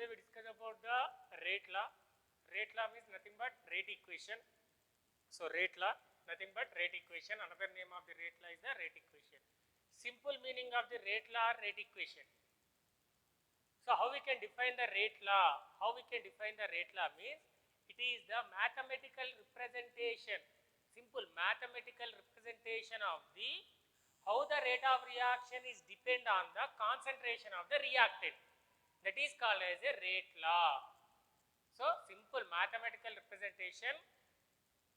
today we discuss about the rate law. Rate law means nothing but rate equation. So rate law, nothing but rate equation. Another name of the rate law is the rate equation. Simple meaning of the rate law or rate equation. So how we can define the rate law? How we can define the rate law means it is the mathematical representation, simple mathematical representation of the how the rate of reaction is depend on the concentration of the reactant. That is called as a rate law. So simple mathematical representation.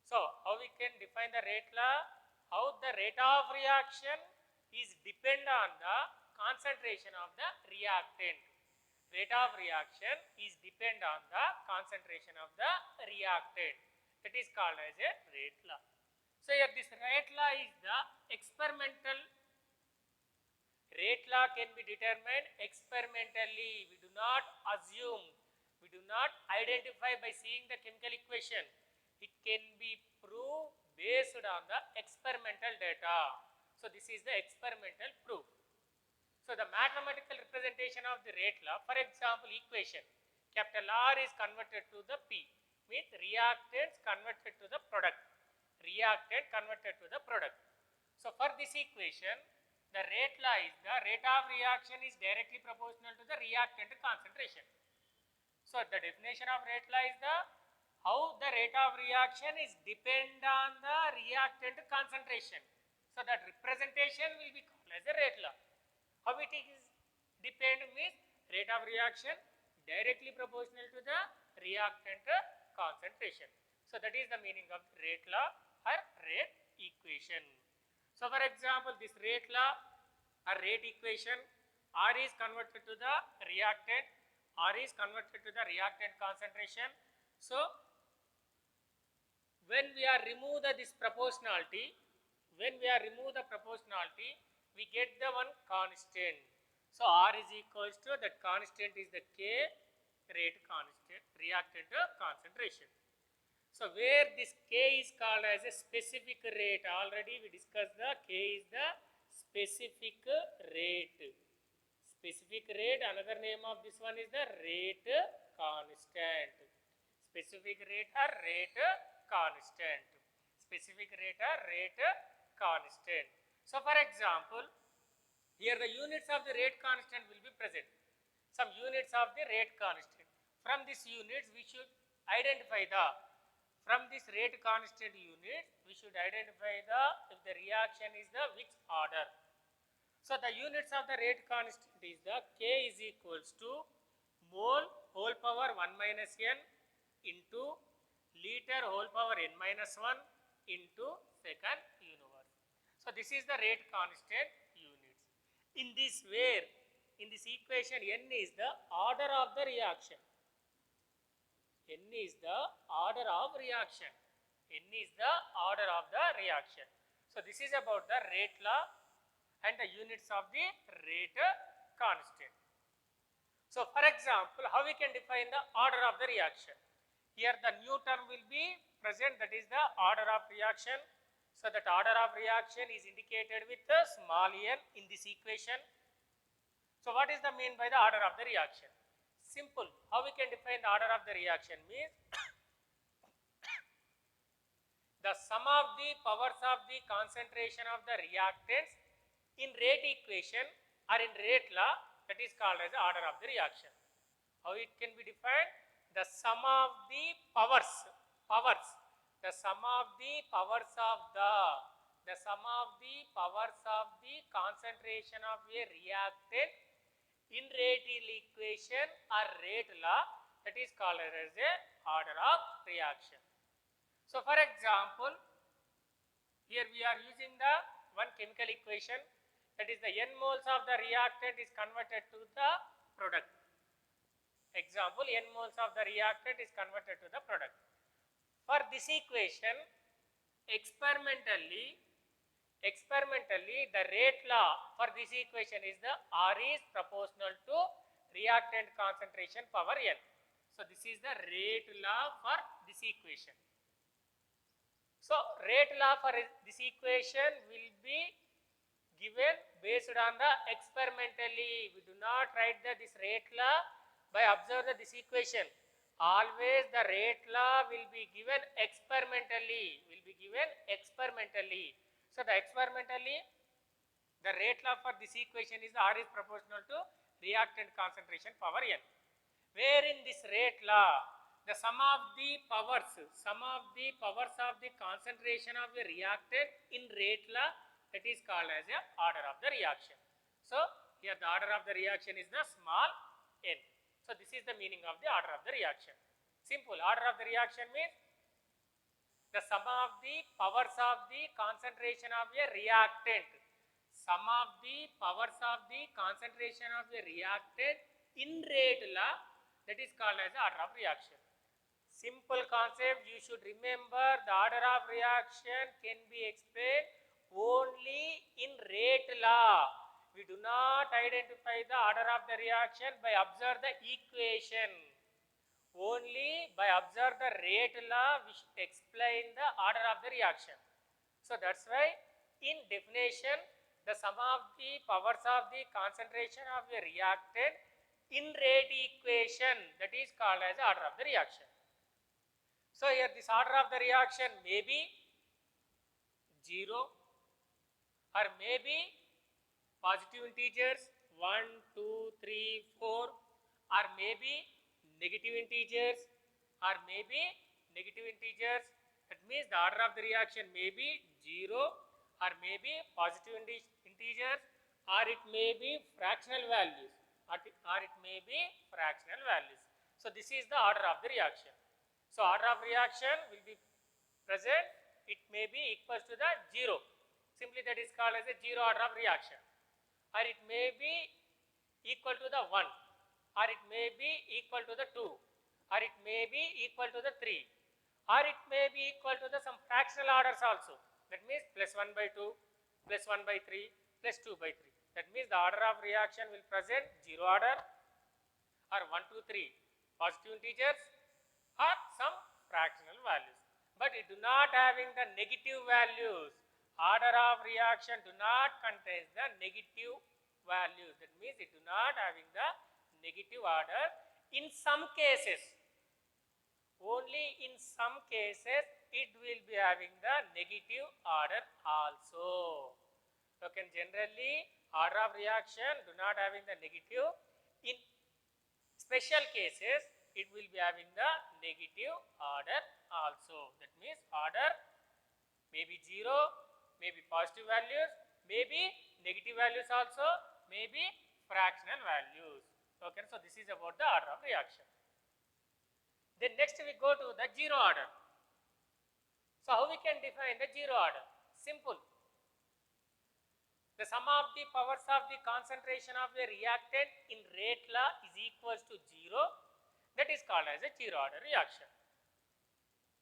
So how we can define the rate law? How the rate of reaction is depend on the concentration of the reactant. Rate of reaction is depend on the concentration of the reactant. That is called as a rate law. So here this rate law is the experimental. Rate law can be determined experimentally. We do not assume, we do not identify by seeing the chemical equation. It can be proved based on the experimental data. So this is the experimental proof. So the mathematical representation of the rate law, for example, equation capital R is converted to the P, means reactants converted to the product. Reactant converted to the product. So for this equation, the rate law is the rate of reaction is directly proportional to the reactant concentration. So the definition of rate law is the how the rate of reaction is depend on the reactant concentration. So that representation will be called as a rate law. How it is depend means rate of reaction directly proportional to the reactant concentration. So that is the meaning of rate law or rate equation. So for example, this rate law or rate equation, R is converted to the reactant, R is converted to the reactant concentration. So when we are remove this proportionality, we get the one constant. So R is equals to that constant is the K rate constant, reactant concentration. So where this K is called as a specific rate, already we discussed the K is the specific rate. Specific rate, another name of this one is the rate constant. Specific rate or rate constant. Specific rate or rate constant. So for example, here the units of the rate constant will be present. Some units of the rate constant. From these units we should identify the, from this rate constant unit we should identify the, if the reaction is the which order. So the units of the rate constant is the K is equals to mole whole power 1 minus n into liter whole power n minus 1 into second universe. So this is the rate constant units. In this way, in this equation, n is the order of the reaction. N is the order of reaction. N is the order of the reaction. So this is about the rate law and the units of the rate constant. So for example, how we can define the order of the reaction? Here the new term will be present, that is the order of reaction. So that order of reaction is indicated with the small n in this equation. So what is the mean by the order of the reaction? Simple. How we can define the order of the reaction means the sum of the powers of the concentration of the reactants in rate equation or in rate law, that is called as the order of the reaction. How it can be defined? The sum of the powers, the sum of the powers of the sum of the powers of the concentration of a reactant in rate equation or rate law, that is called as a order of reaction. So for example, here we are using the one chemical equation, that is the n moles of the reactant is converted to the product. Example, n moles of the reactant is converted to the product. For this equation, experimentally the rate law for this equation is the R is proportional to reactant concentration power n. So this is the rate law for this equation. So rate law for this equation will be given based on the experimentally. We do not write this rate law By observe this equation, always the rate law will be given experimentally. So the experimentally, the rate law for this equation is R is proportional to reactant concentration power n. Where in this rate law, the sum of the powers of the concentration of the reactant in rate law, that is called as a order of the reaction. So here the order of the reaction is the small n. So this is the meaning of the order of the reaction. Simple. Order of the reaction means the sum of the powers of the concentration of a reactant. Sum of the powers of the concentration of a reactant in rate law, that is called as the order of reaction. Simple concept, you should remember the order of reaction can be explained only in rate law. We do not identify the order of the reaction by observe the equation. Only by observe the rate law we should explain the order of the reaction. So that's why in definition, the sum of the powers of the concentration of a reactant in rate equation, that is called as the order of the reaction. So here this order of the reaction may be 0 or may be positive integers 1, 2, 3, 4, or may be negative integers, That means the order of the reaction may be 0 or may be positive integers, or it may be fractional values, So this is the order of the reaction. So order of reaction will be present, it may be equal to the 0. Simply that is called as a 0 order of reaction. Or it may be equal to the 1, or it may be equal to the 2, or it may be equal to the 3, or it may be equal to the some fractional orders also. That means plus 1 by 2, plus 1 by 3, plus 2 by 3. That means the order of reaction will present 0 order, or 1, 2, 3 positive integers, or some fractional values. But it do not having the negative values. Order of reaction do not contain the negative values. That means it do not having the negative order. In some cases, only in some cases, it will be having the negative order also. So can generally order of reaction do not having the negative. In special cases, it will be having the negative order also. That means order may be 0, may be positive values, may be negative values also, may be fractional values. Okay, so this is about the order of reaction. Then next we go to the 0 order. So how we can define the 0 order? Simple. The sum of the powers of the concentration of the reactant in rate law is equals to 0. That is called as a 0 order reaction.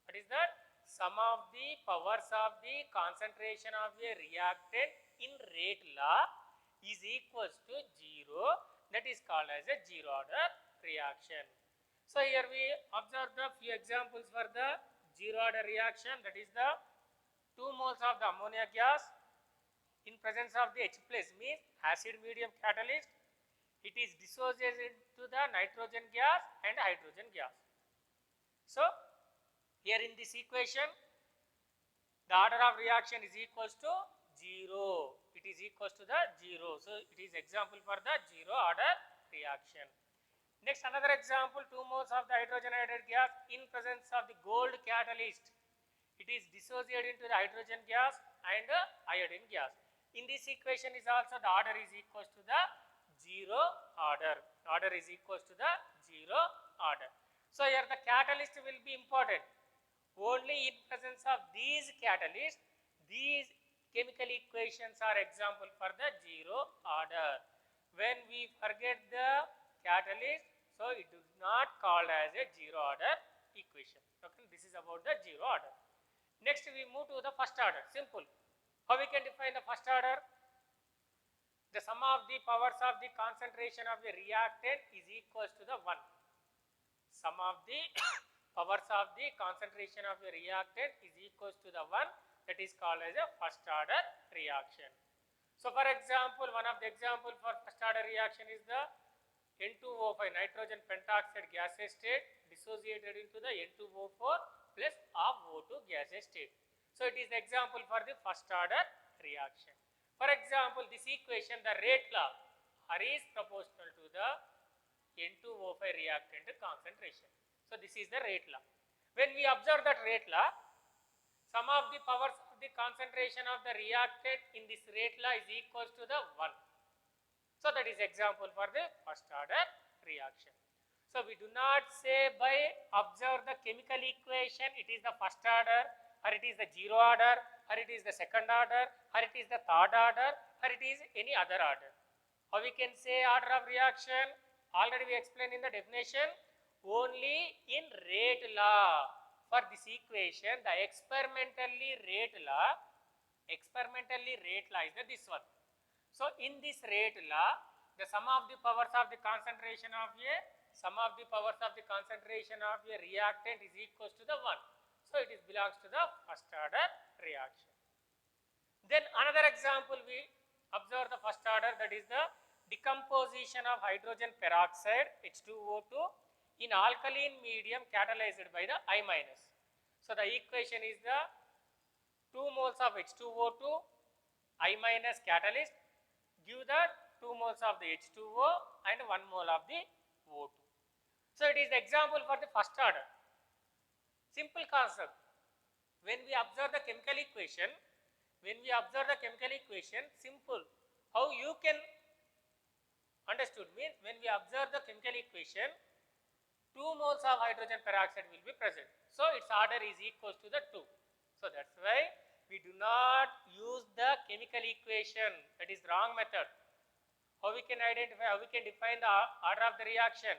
What is that? Sum of the powers of the concentration of a reactant in rate law is equals to 0. That is called as a 0 order reaction. So here we observe the few examples for the 0 order reaction. That is the 2 moles of the ammonia gas in presence of the H plus means acid medium catalyst. It is dissociated to the nitrogen gas and hydrogen gas. So here in this equation, the order of reaction is equals to 0. It is equals to the 0. So it is example for the 0 order reaction. Next, another example, 2 moles of the hydrogen iodide gas in presence of the gold catalyst. It is dissociated into the hydrogen gas and iodine gas. In this equation is also the order is equals to the 0 order. Order is equals to the 0 order. So here the catalyst will be important. Only in presence of these catalysts, these chemical equations are example for the 0 order. When we forget the catalyst, so it is not called as a 0 order equation. Okay, this is about the 0 order. Next we move to the first order. Simple. How we can define the first order? The sum of the powers of the concentration of the reactant is equals to the 1. Sum of the powers of the concentration of the reactant is equals to the 1. That is called as a first order reaction. So for example, one of the example for first order reaction is the N2O5 nitrogen pentoxide gaseous state dissociated into the N2O4 plus of O2 gaseous state. So it is the example for the first order reaction. For example, this equation, the rate law R is proportional to the N2O5 reactant concentration. So this is the rate law. When we observe that rate law, sum of the powers of the concentration of the reactant in this rate law is equals to the 1. So that is example for the first order reaction. So we do not say by observe the chemical equation it is the first order, or it is the zero order, or it is the second order, or it is the third order, or it is any other order. How we can say order of reaction? Already we explained in the definition. Only in rate law. For this equation, the experimentally rate law is this one. So in this rate law, the sum of the powers of the concentration of a reactant is equals to the 1. So it is belongs to the first order reaction. Then another example we observe the first order, that is the decomposition of hydrogen peroxide H2O2 in alkaline medium catalyzed by the I minus. So the equation is the 2 moles of H2O2 I minus catalyst give the 2 moles of the H2O and 1 mole of the O2. So it is the example for the first order. Simple concept. When we observe the chemical equation, simple. How you can understood means, when we observe the chemical equation, 2 moles of hydrogen peroxide will be present. So its order is equals to the 2. So that's why we do not use the chemical equation. That is wrong method. How we can identify, how we can define the order of the reaction?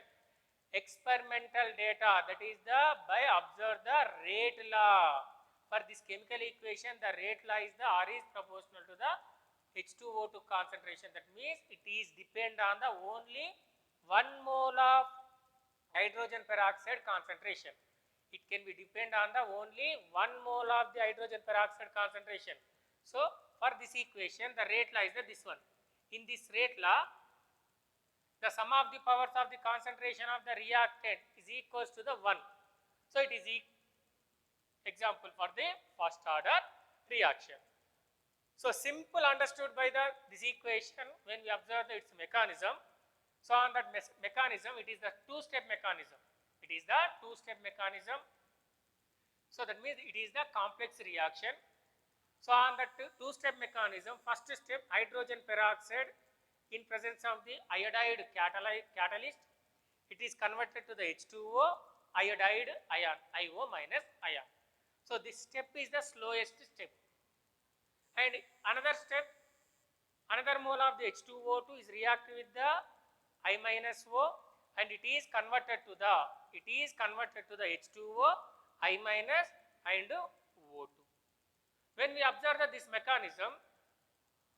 Experimental data, that is the by observe the rate law. For this chemical equation, the rate law is the R is proportional to the H2O2 concentration. That means it is depend on the only 1 mole of hydrogen peroxide concentration. It can be depend on the only 1 mole of the hydrogen peroxide concentration. So for this equation, the rate law is this one. In this rate law, the sum of the powers of the concentration of the reactant is equals to the 1. So it is example for the first order reaction. So simple understood by this equation when we observe its mechanism. So on that mechanism, it is the two-step mechanism. So that means it is the complex reaction. So on that two-step mechanism, first step, hydrogen peroxide in presence of the iodide catalyst, it is converted to the H2O iodide ion, IO minus ion. So this step is the slowest step. And another step, another mole of the H2O2 is react with the I minus O, and it is converted to the H2O I minus and O2. When we observe this mechanism,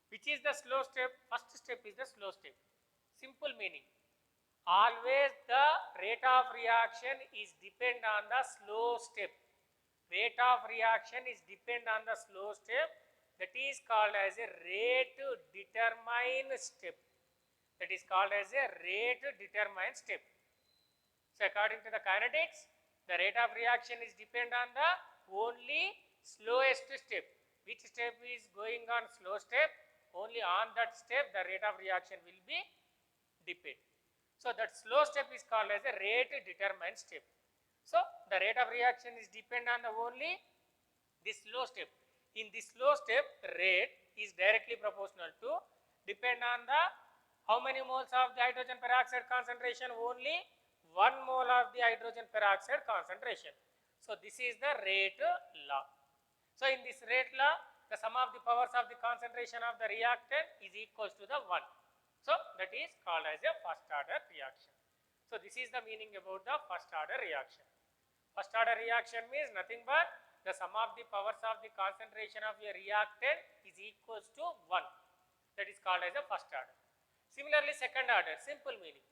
which is the slow step? First step is the slow step. Simple meaning. Always the rate of reaction is depend on the slow step. Rate of reaction is depend on the slow step. That is called as a rate determine step. So according to the kinetics, the rate of reaction is depend on the only slowest step. Which step is going on slow step? Only on that step the rate of reaction will be depend. So that slow step is called as a rate determined step. So the rate of reaction is depend on the only this slow step. In this slow step, rate is directly proportional to depend on the how many moles of the hydrogen peroxide concentration? Only 1 mole of the hydrogen peroxide concentration. So this is the rate law. So in this rate law, the sum of the powers of the concentration of the reactant is equals to the 1. So that is called as a first order reaction. So this is the meaning about the first order reaction. First order reaction means nothing but the sum of the powers of the concentration of a reactant is equals to 1. That is called as a first order. Similarly, second order, simple meaning.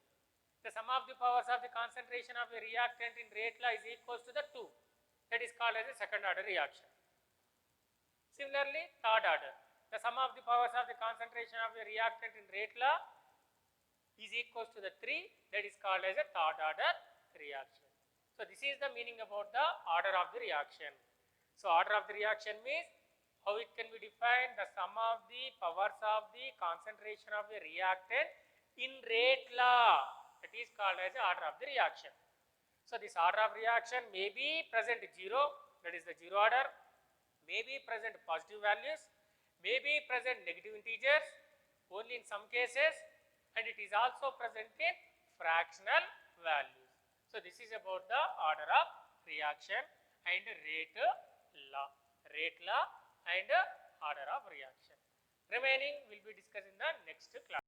The sum of the powers of the concentration of a reactant in rate law is equals to the 2. That is called as a second order reaction. Similarly, third order, the sum of the powers of the concentration of a reactant in rate law is equals to the 3, that is called as a third order reaction. So this is the meaning about the order of the reaction. So order of the reaction means how it can be defined, the sum of the powers of the concentration of the reactant in rate law, that is called as the order of the reaction. So this order of reaction may be present 0, that is the 0 order, may be present positive values, may be present negative integers only in some cases, and it is also present in fractional values. So this is about the order of reaction and rate law and order of reaction. Remaining will be discussed in the next class.